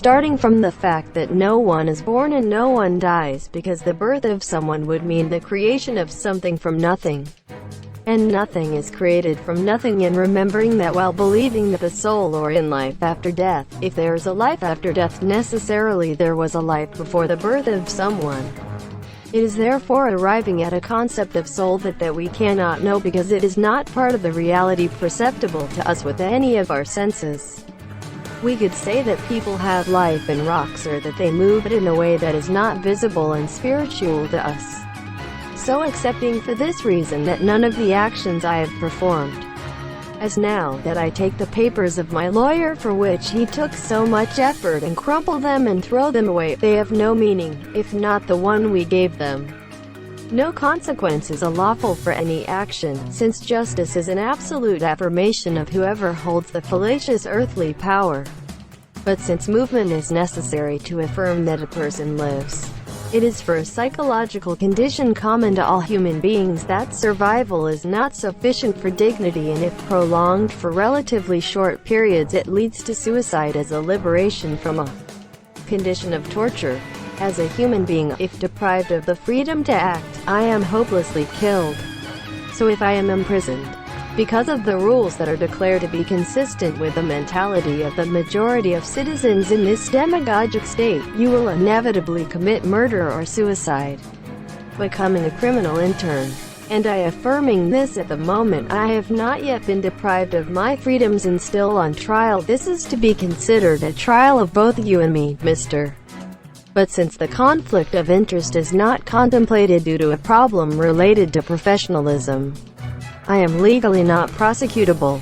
starting from the fact that no one is born and no one dies, because the birth of someone would mean the creation of something from nothing. And nothing is created from nothing, and remembering that while believing that the soul or in life after death, if there is a life after death, necessarily there was a life before the birth of someone. It is therefore arriving at a concept of soul that we cannot know, because it is not part of the reality perceptible to us with any of our senses. We could say that people have life in rocks, or that they move it in a way that is not visible and spiritual to us. So accepting for this reason that none of the actions I have performed, as now that I take the papers of my lawyer for which he took so much effort and crumple them and throw them away, they have no meaning, if not the one we gave them. No consequence is lawful for any action, since justice is an absolute affirmation of whoever holds the fallacious earthly power. But since movement is necessary to affirm that a person lives, it is for a psychological condition common to all human beings that survival is not sufficient for dignity, and if prolonged for relatively short periods it leads to suicide as a liberation from a condition of torture. As a human being, if deprived of the freedom to act, I am hopelessly killed. So if I am imprisoned because of the rules that are declared to be consistent with the mentality of the majority of citizens in this demagogic state, you will inevitably commit murder or suicide, becoming a criminal in turn. And I affirming this at the moment, I have not yet been deprived of my freedoms and still on trial. This is to be considered a trial of both you and me, Mr. But since the conflict of interest is not contemplated due to a problem related to professionalism, I am legally not prosecutable.